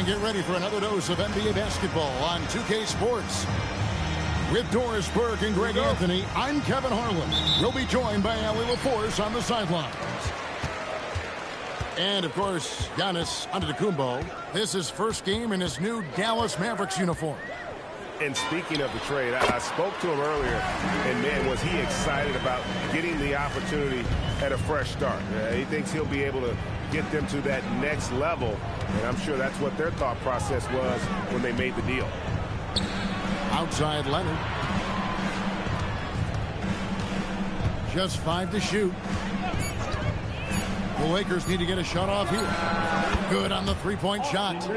get ready for another dose of NBA basketball on 2K Sports. With Doris Burke and Greg Anthony, I'm Kevin Harlan. We'll be joined by Ali LaForce on the sidelines. And, of course, Giannis Antetokounmpo. This is first game in his new Dallas Mavericks uniform. And speaking of the trade, I spoke to him earlier, and, man, was he excited about getting the opportunity at a fresh start. He thinks he'll be able to get them to that next level, and I'm sure that's what their thought process was when they made the deal. Outside Leonard. Just 5 to shoot. The Lakers need to get a shot off here. Good on the three-point shot.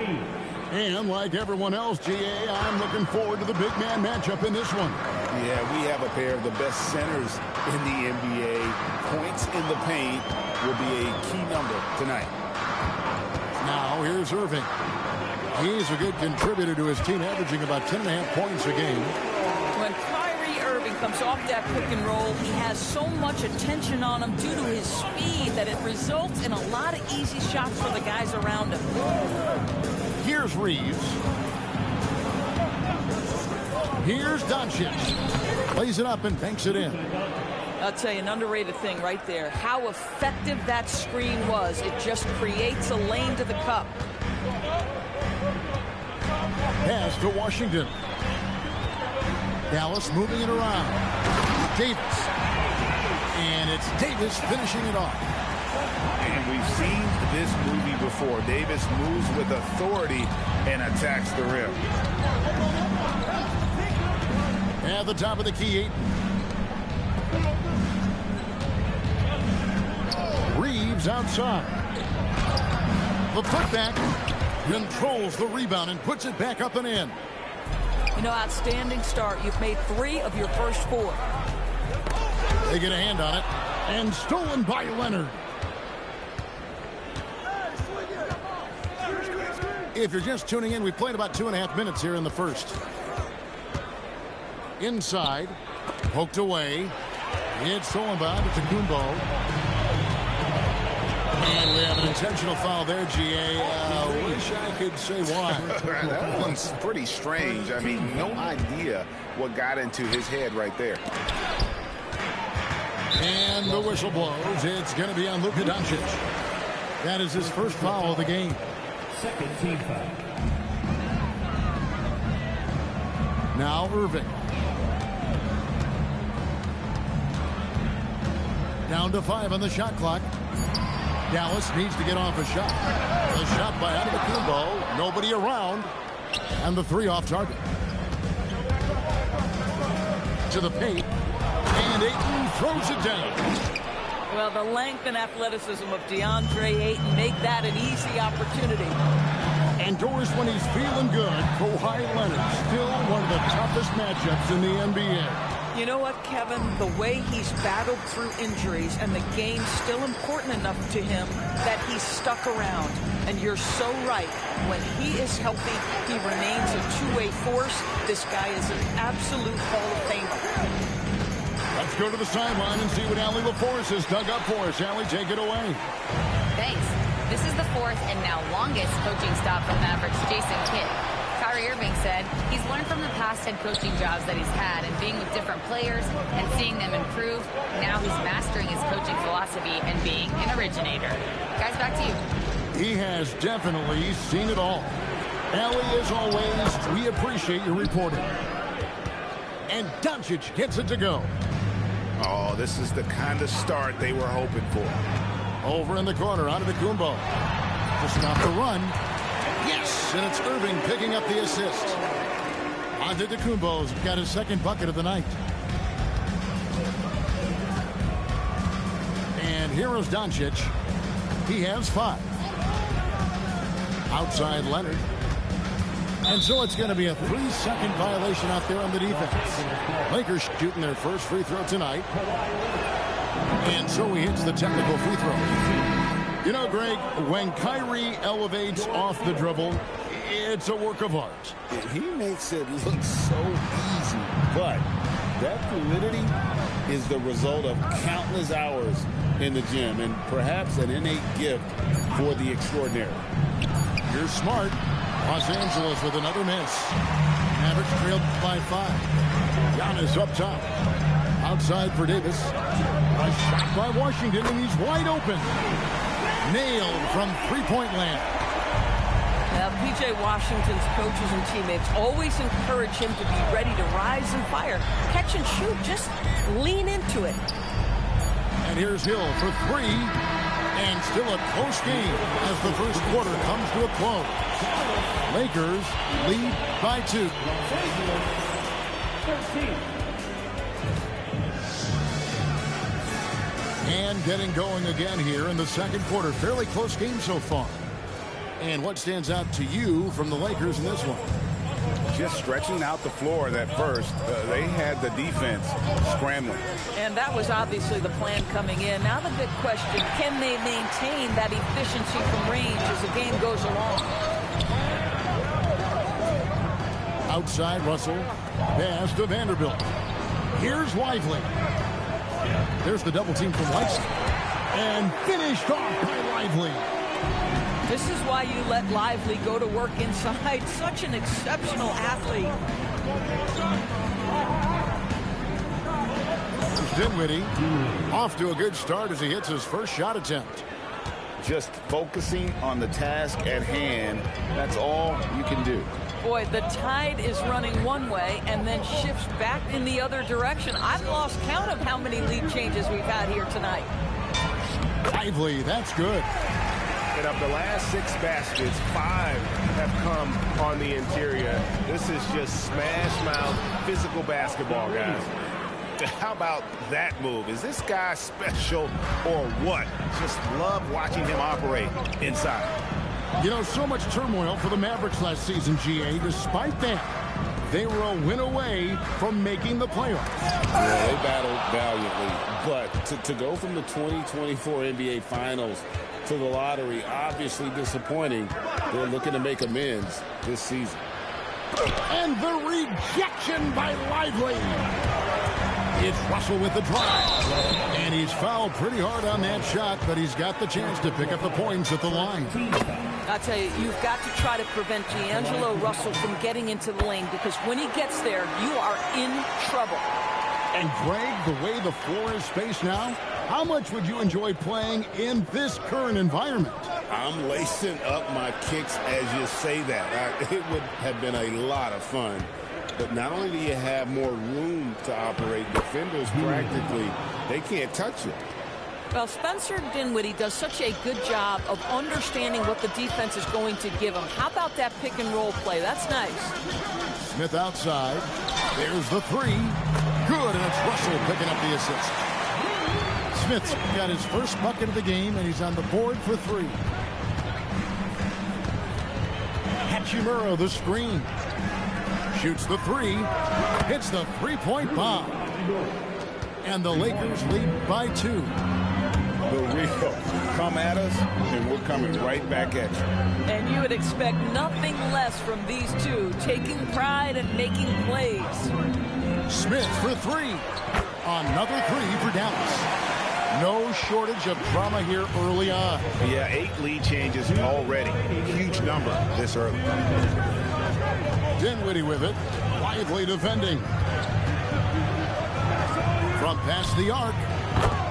And like everyone else, GA, I'm looking forward to the big man matchup in this one. Yeah, we have a pair of the best centers in the NBA. Points in the paint will be a key number tonight. Now here's Irving. He's a good contributor to his team, averaging about 10.5 points a game. When Kyrie Irving comes off that pick and roll, he has so much attention on him due to his speed that it results in a lot of easy shots for the guys around him. Here's Reeves. Here's Doncic. Plays it up and banks it in. I'll tell you, an underrated thing right there. How effective that screen was. It just creates a lane to the cup. Pass to Washington. Dallas moving it around. Davis. And it's Davis finishing it off. And we've seen this movie before. Davis moves with authority and attacks the rim. At the top of the key, Reeves outside. The putback controls the rebound and puts it back up and in. You know, outstanding start. You've made 3 of your first 4. They get a hand on it. And stolen by Leonard. If you're just tuning in, we played about 2.5 minutes here in the first. Inside. Poked away. It's stolen by Antetokounmpo. And we have an intentional foul there, GA. Wish I could say why. That one's pretty strange. I mean, no idea what got into his head right there. And the whistle blows. It's going to be on Luka Doncic. That is his first foul of the game. Second team foul. Now Irving. Down to 5 on the shot clock. Dallas needs to get off a shot. A shot by Antetokounmpo. Nobody around. And the 3 off target. To the paint. And Ayton throws it down. Well, the length and athleticism of DeAndre Ayton make that an easy opportunity. And Doris, when he's feeling good, Kawhi Leonard, still one of the toughest matchups in the NBA. You know what, Kevin? The way he's battled through injuries and the game's still important enough to him that he's stuck around. And you're so right. When he is healthy, he remains a two-way force. This guy is an absolute Hall of Famer. Let's go to the sideline and see what Ali LaForce has dug up for us. Ali, take it away. Thanks. This is the 4th and now longest coaching stop from Mavericks Jason Kidd. Kyrie Irving said he's learned from the past head coaching jobs that he's had and being with different players and seeing them improve. Now he's mastering his coaching philosophy and being an originator. Guys, back to you. He has definitely seen it all. Ali, as always, we appreciate your reporting. And Doncic gets it to go. Oh, this is the kind of start they were hoping for. Over in the corner, Antetokounmpo. To stop the run. Yes, and it's Irving picking up the assist. Antetokounmpo's got his second bucket of the night. And here is Doncic. He has 5. Outside Leonard. And so it's going to be a 3-second violation out there on the defense. Lakers shooting their first free throw tonight. And so he hits the technical free throw. You know, Greg, when Kyrie elevates off the dribble, it's a work of art. He makes it look so easy, but that fluidity is the result of countless hours in the gym and perhaps an innate gift for the extraordinary. You're smart. Los Angeles with another miss. Mavericks trailed by 5. Giannis up top. Outside for Davis. A shot by Washington, and he's wide open. Nailed from three-point land. Now, P.J. Washington's coaches and teammates always encourage him to be ready to rise and fire. Catch and shoot. Just lean into it. And here's Hill for 3. And still a close game as the first quarter comes to a close. Lakers lead by 2. And getting going again here in the second quarter. Fairly close game so far. And what stands out to you from the Lakers in this one? Just stretching out the floor that first. They had the defense scrambling. And that was obviously the plan coming in. Now the big question, can they maintain that efficiency from range as the game goes along? Outside Russell. Pass to Vanderbilt. Here's Lively. There's the double team from Leipzig. And finished off by Lively. This is why you let Lively go to work inside. Such an exceptional athlete. Dinwiddie off to a good start as he hits his first shot attempt. Just focusing on the task at hand. That's all you can do. Boy, the tide is running one way and then shifts back in the other direction. I've lost count of how many lead changes we've had here tonight. Lively, that's good. And of the last 6 baskets, 5 have come on the interior. This is just smash mouth physical basketball, guys. How about that move? Is this guy special or what? Just love watching him operate inside. You know, so much turmoil for the Mavericks last season, GA. Despite that, they were a win away from making the playoffs. Yeah, they battled valiantly. But to go from the 2024 NBA Finals to the lottery, obviously disappointing. They're looking to make amends this season. And the rejection by Lively. It's Russell with the drive. And he's fouled pretty hard on that shot, but he's got the chance to pick up the points at the line. I tell you, you've got to try to prevent D'Angelo Russell from getting into the lane, because when he gets there, you are in trouble. And Greg, the way the floor is spaced now, how much would you enjoy playing in this current environment? I'm lacing up my kicks as you say that. It would have been a lot of fun. But not only do you have more room to operate, defenders practically, they can't touch you. Well, Spencer Dinwiddie does such a good job of understanding what the defense is going to give him. How about that pick and roll play? That's nice. Smith outside. There's the 3. Good, and it's Russell picking up the assist. Smith's got his first bucket of the game, and he's on the board for 3. Hachimura, the screen. Shoots the 3. Hits the three-point bomb. And the Lakers lead by 2. The real come at us, and we're coming right back at you. And you would expect nothing less from these two, taking pride and making plays. Smith for 3. Another 3 for Dallas. No shortage of drama here early on. Yeah, 8 lead changes already. Huge number this early. Dinwiddie with it. Lively defending. From past the arc.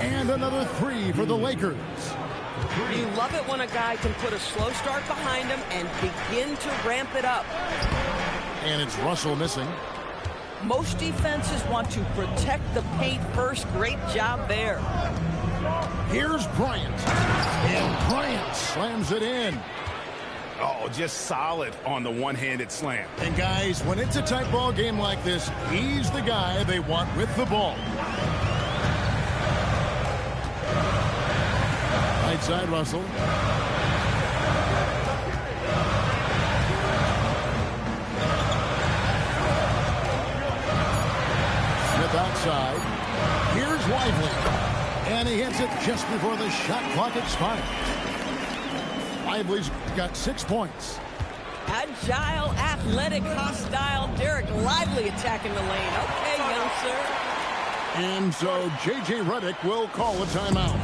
And another 3 for the Lakers. You love it when a guy can put a slow start behind him and begin to ramp it up. And it's Russell missing. Most defenses want to protect the paint first. Great job there. Here's Bryant. And Bryant slams it in. Oh, just solid on the one-handed slam. And guys, when it's a tight ball game like this, he's the guy they want with the ball. Right side, Russell. Smith outside. Here's Lively. And he hits it just before the shot clock expires. Lively's got 6 points. Agile, athletic, hostile. Derek Lively attacking the lane. Okay, young sir. And so J.J. Redick will call a timeout.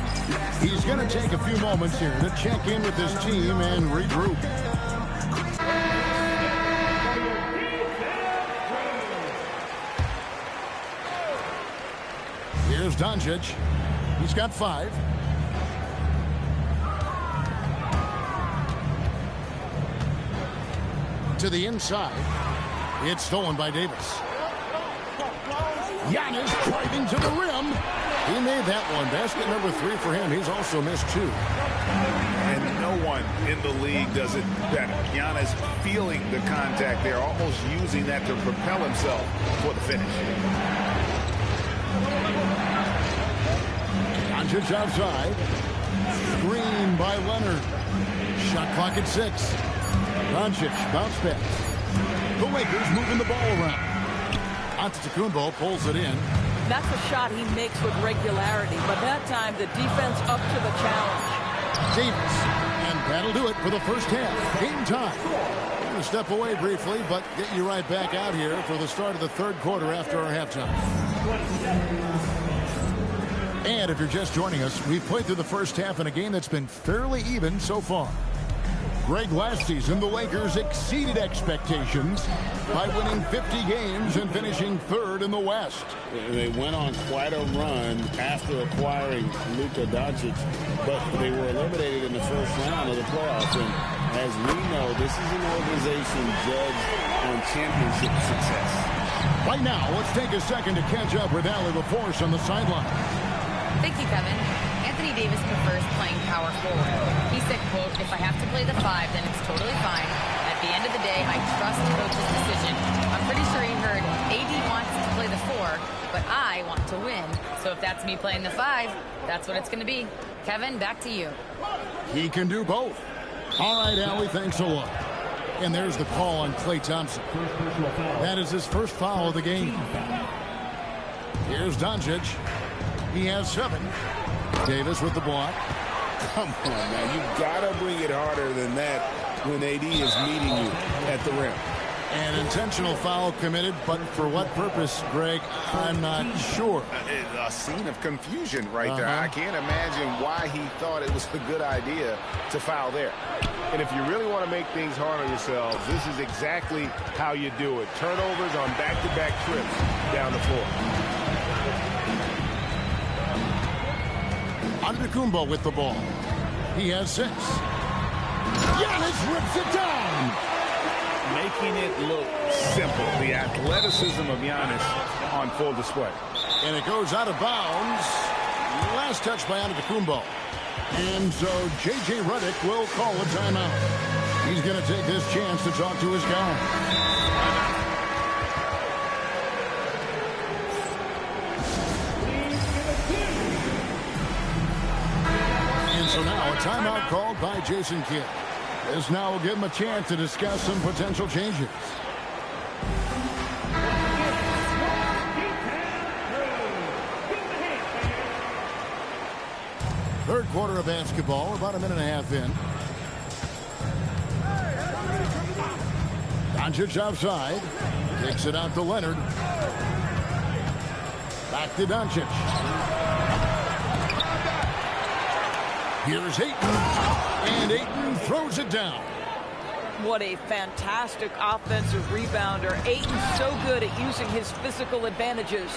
He's going to take a few moments here to check in with his team and regroup. Doncic. He's got 5. To the inside. It's stolen by Davis. Giannis driving to the rim. He made that one. Basket number 3 for him. He's also missed 2. And no one in the league does it better. Giannis feeling the contact there, almost using that to propel himself for the finish. Doncic outside. Screen by Leonard. Shot clock at 6. Doncic bounce pass. The Lakers moving the ball around. Antetokounmpo pulls it in. That's a shot he makes with regularity, but that time the defense up to the challenge. Davis, and that'll do it for the first half. Game time. We're going to step away briefly, but get you right back out here for the start of the third quarter after our halftime. And if you're just joining us, we've played through the first half in a game that's been fairly even so far. Greg, last season, the Lakers exceeded expectations by winning 50 games and finishing 3rd in the West. They went on quite a run after acquiring Luka Doncic, but they were eliminated in the first round of the playoffs. And as we know, this is an organization judged on championship success. Right now, let's take a second to catch up with Allie LaForce on the sideline. Thank you, Kevin. Anthony Davis prefers playing power forward. He said, quote, "If I have to play the 5, then it's totally fine. At the end of the day, I trust coach's decision." I'm pretty sure he heard AD wants to play the 4, but I want to win. So if that's me playing the 5, that's what it's going to be. Kevin, back to you. He can do both. All right, Allie, thanks a lot. And there's the call on Klay Thompson. That is his first foul of the game. Here's Doncic. He has 7. Davis with the block. Come on, man. You got to bring it harder than that when AD is meeting you at the rim. An intentional foul committed, but for what purpose, Greg, I'm not sure. A scene of confusion right there. I can't imagine why he thought it was a good idea to foul there. And if you really want to make things hard on yourselves, this is exactly how you do it. Turnovers on back-to-back trips down the floor. Antetokounmpo with the ball. He has 6. Giannis rips it down. Making it look simple. The athleticism of Giannis on full display. And it goes out of bounds. Last touch by Antetokounmpo. And so J.J. Redick will call a timeout. He's going to take this chance to talk to his guy. So now a timeout called by Jason Kidd. This now will give him a chance to discuss some potential changes. Third quarter of basketball, about a minute and a half in. Doncic outside. Kicks it out to Leonard. Back to Doncic. Here's Ayton, and Ayton throws it down. What a fantastic offensive rebounder. Ayton's so good at using his physical advantages.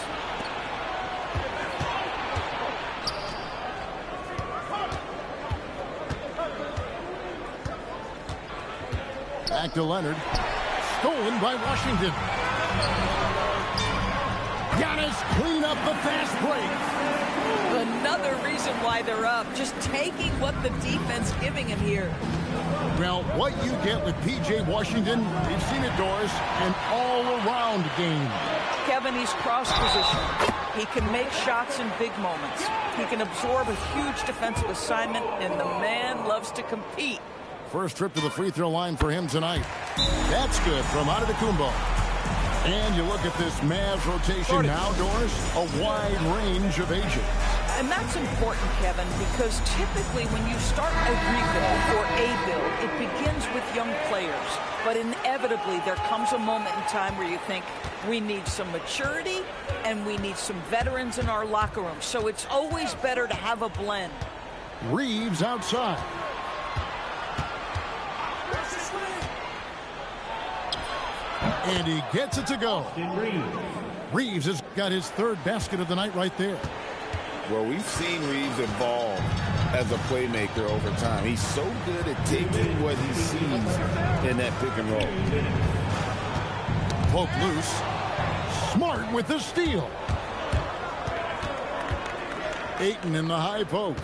Back to Leonard. Stolen by Washington. Giannis clean up the fast break. Another reason why they're up. Just taking what the defense giving him here. Well, what you get with P.J. Washington, we've seen it, Doris, an all-around game. Kevin, he's cross-position. He can make shots in big moments. He can absorb a huge defensive assignment, and the man loves to compete. First trip to the free throw line for him tonight. That's good from Antetokounmpo. And you look at this Mavs rotation now, Doris, a wide range of ages. And that's important, Kevin, because typically when you start a rebuild or a build, it begins with young players. But inevitably, there comes a moment in time where you think, we need some maturity and we need some veterans in our locker room. So it's always better to have a blend. Reeves outside. And he gets it to go. Reeves has got his 3rd basket of the night right there. Well, we've seen Reeves evolve as a playmaker over time. He's so good at taking what he sees in that pick and roll. Poke loose. Smart with the steal. Ayton in the high post.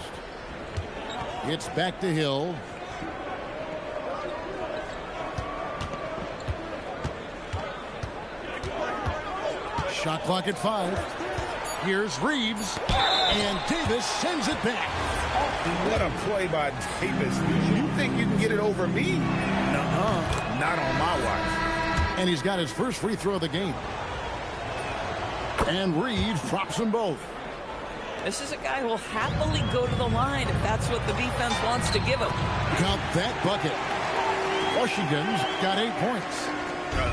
It's back to Hill. Shot clock at 5. Here's Reeves, and Davis sends it back. What a play by Davis. You think you can get it over me? Nuh-uh. Not on my watch. And he's got his first free throw of the game. And Reeves drops them both. This is a guy who will happily go to the line if that's what the defense wants to give him. Count that bucket. Washington's got 8 points.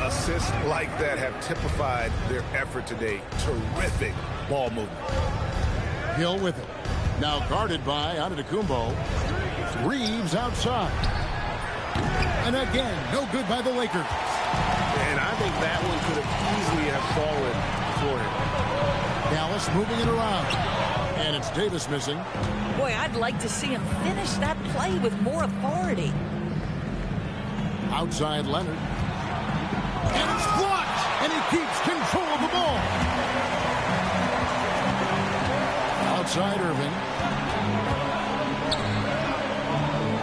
Assists like that have typified their effort today. Terrific ball movement. Hill with it. Now guarded by Antetokounmpo. Reeves outside. And again, no good by the Lakers. And I think that one could have easily have fallen for him. Dallas moving it around. And it's Davis missing. Boy, I'd like to see him finish that play with more authority. Outside Leonard. And it's blocked. And he keeps control of the ball. Outside Irving.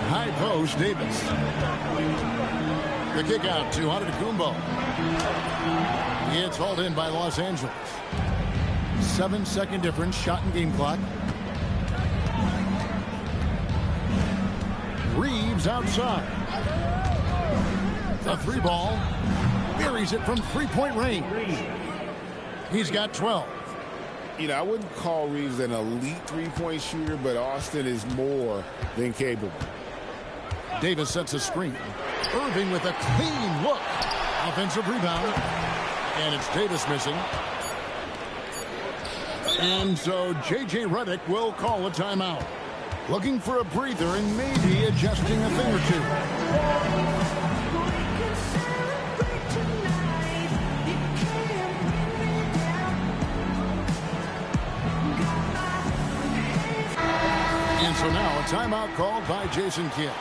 High post Davis. The kick out to Antetokounmpo. It's hauled in by Los Angeles. 7-second difference, shot and game clock. Reeves outside. The 3 ball. Buries it from 3-point range. He's got 12. You know, I wouldn't call Reeves an elite 3-point shooter, but Austin is more than capable. Davis sets a screen. Irving with a clean look. Offensive rebound. And it's Davis missing. And so J.J. Redick will call a timeout. Looking for a breather and maybe adjusting a thing or two. And so now a timeout called by Jason Kidd.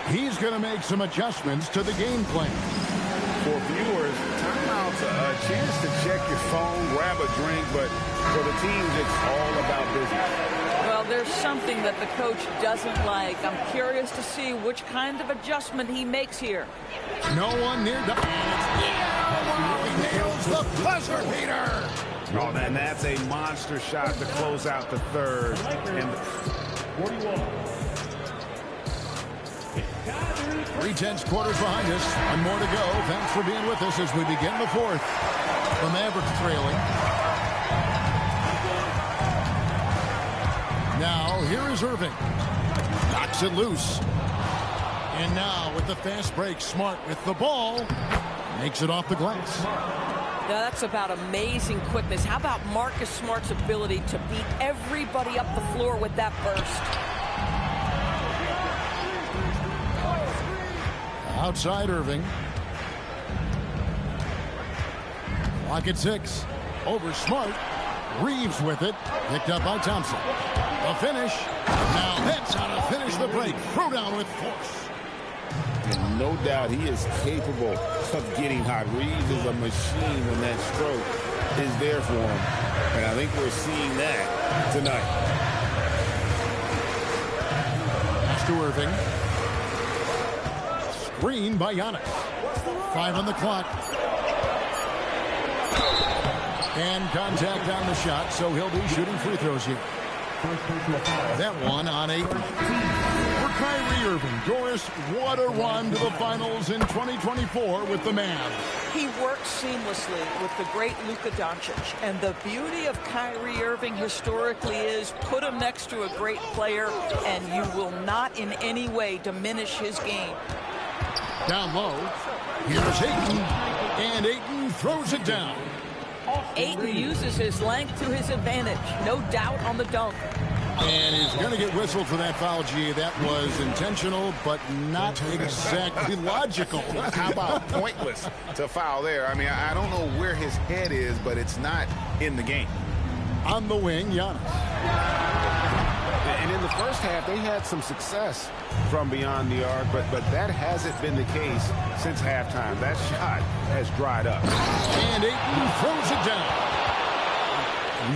He's going to make some adjustments to the game plan. For viewers, timeout's a chance to check your phone, grab a drink, but for the teams, it's all about business. Well, there's something that the coach doesn't like. I'm curious to see which kind of adjustment he makes here. No one near the... He nails the buzzer beater. Oh, man, that's a monster shot to close out the third. And 3/10 quarters behind us. One more to go. Thanks for being with us as we begin the fourth. The Mavericks trailing. Now, here is Irving. Knocks it loose. And now, with the fast break, Smart with the ball. Makes it off the glass. Now, that's about amazing quickness. How about Marcus Smart's ability to beat everybody up the floor with that burst? Outside Irving. Clock at 6. Over Smart. Reeves with it. Picked up by Thompson. The finish. Now that's how to finish the break. Throw down with force. And no doubt he is capable of getting hot. Reeves is a machine when that stroke is there for him. And I think we're seeing that tonight. Pass to Irving. Screen by Giannis. 5 on the clock. And contact on the shot, so he'll be shooting free throws here. That one on 8. For Kyrie Irving, Doris, what a run to the finals in 2024 with the Mavs. He works seamlessly with the great Luka Doncic. And the beauty of Kyrie Irving historically is put him next to a great player, and you will not in any way diminish his game. Down low. Here's Ayton. And Ayton throws it down. Ayton uses his length to his advantage. No doubt on the dunk. And he's going to get whistled for that foul, G. That was intentional, but not exactly logical. How about pointless to foul there? I mean, I don't know where his head is, but it's not in the game. On the wing, Giannis. And in the first half, they had some success from beyond the arc, but that hasn't been the case since halftime. That shot has dried up. And Ayton throws it down.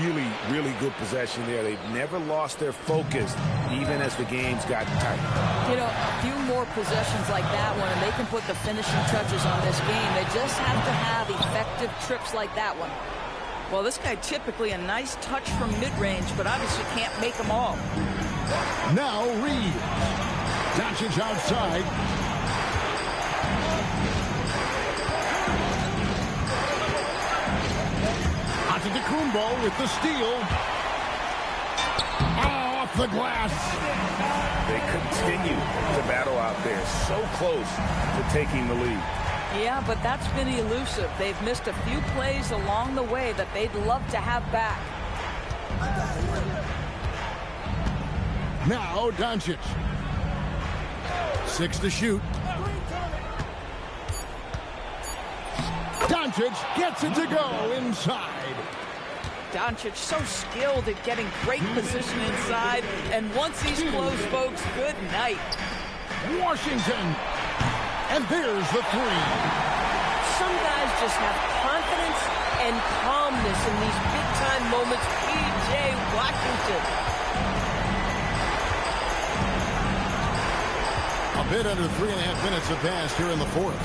Really, really good possession there. They've never lost their focus, even as the game's gotten tight. You know, a few more possessions like that one, and they can put the finishing touches on this game. They just have to have effective trips like that one. Well, this guy typically a nice touch from mid-range, but obviously can't make them all. Now Reed. Doncic outside. Antetokounmpo with the steal. Off the glass. They continue to battle out there, so close to taking the lead. Yeah, but that's been elusive. They've missed a few plays along the way that they'd love to have back. Now Doncic. 6 to shoot. Doncic gets it to go inside. Doncic so skilled at getting great position inside, and once he's close, folks, good night. Washington. And there's the three. Some guys just have confidence and calmness in these big-time moments. P.J. Washington. A bit under 3.5 minutes have passed here in the fourth.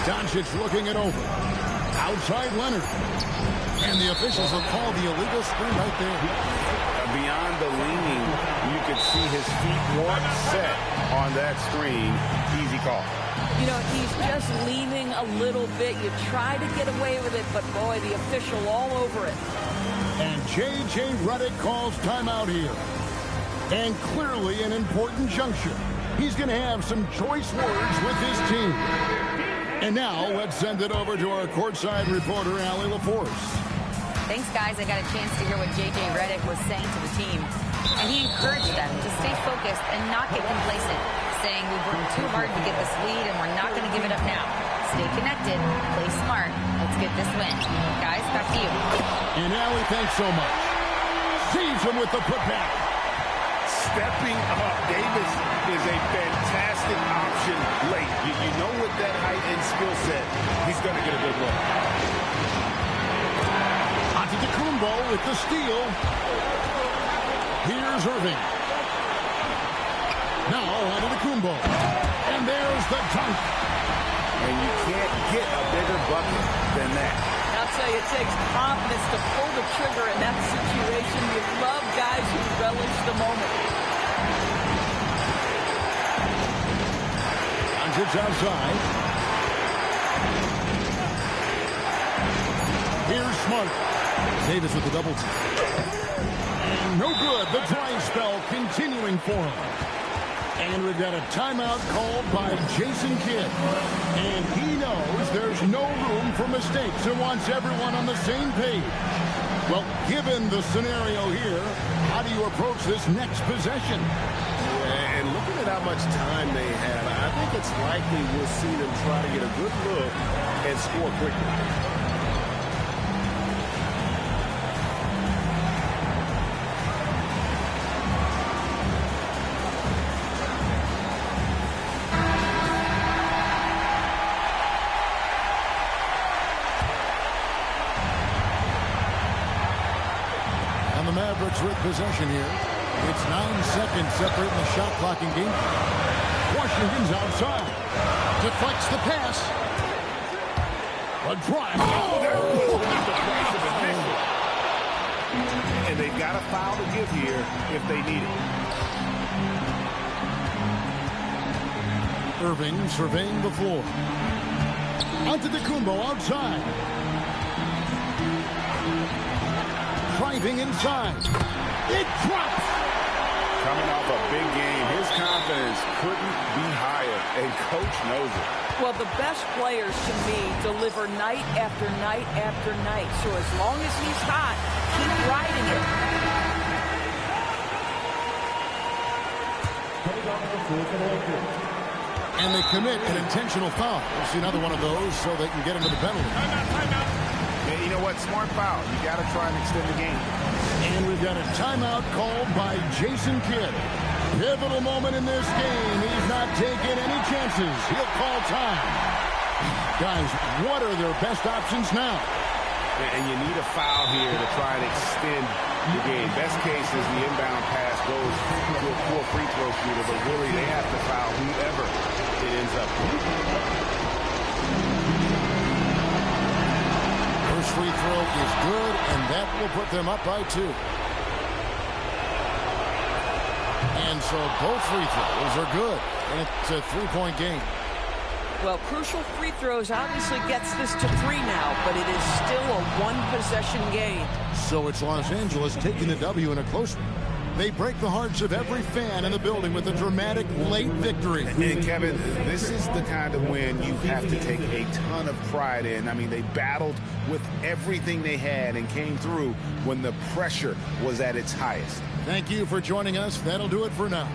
Doncic looking it over. Outside Leonard. And the officials have called the illegal screen right there. Beyond the leaning, you could see his feet weren't set on that screen. Easy call. You know, he's just leaning a little bit. You try to get away with it, but boy, the official all over it. And J.J. Redick calls timeout here. And clearly an important juncture. He's going to have some choice words with his team. And now let's send it over to our courtside reporter, Allie LaForce. Thanks, guys. I got a chance to hear what J.J. Redick was saying to the team. And he encouraged them to stay focused and not get complacent, saying we've worked too hard to get this lead and we're not going to give it up now. Stay connected, play smart. Let's get this win. Guys, back to you. And Allie, thanks so much. Saves him with the putback. Stepping up, Davis is a fantastic option late. You know with that height and skill set, he's going to get a good look. Antetokounmpo with the steal. Here's Irving. Now Antetokounmpo. And there's the dunk. And you can't get a bigger bucket than that. I'll tell you, it takes confidence to pull the trigger in that situation. You love guys who relish the moment. Doncic outside. Here's Smart. Davis with the double team. And no good. The dry spell continuing for him. And we've got a timeout called by Jason Kidd. And he knows there's no room for mistakes and wants everyone on the same page. Well, given the scenario here, how do you approach this next possession? And looking at how much time they have, I think it's likely we'll see them try to get a good look and score quickly. Mavericks with possession here. It's 9 seconds separating the shot clock and game. Washington's outside. Deflects the pass. A drive. Oh, there was the price of admission. And they've got a foul to give here if they need it. Irving surveying the floor. Antetokounmpo outside. Driving inside. It drops. Coming off a big game, his confidence couldn't be higher, and coach knows it. Well, the best players, to me, deliver night after night after night. So as long as he's hot, keep riding it. And they commit an intentional foul. We'll see another one of those so they can get into the penalty. Timeout. Yeah, you know what? Smart foul. You got to try and extend the game. And we've got a timeout called by Jason Kidd. Pivotal moment in this game. He's not taking any chances. He'll call time. Guys, what are their best options now? And you need a foul here to try and extend the game. Best case is the inbound pass goes to a 4 free throw shooter, but really they have to foul whoever it ends up with. First free throw is good, and that will put them up by 2. And so both free throws are good. And it's a 3-point game. Well, crucial free throws obviously gets this to 3 now, but it is still a 1-possession game. So it's Los Angeles taking the W in a close one. They break the hearts of every fan in the building with a dramatic late victory. And Kevin, this is the kind of win you have to take a ton of pride in. I mean, they battled with everything they had and came through when the pressure was at its highest. Thank you for joining us. That'll do it for now.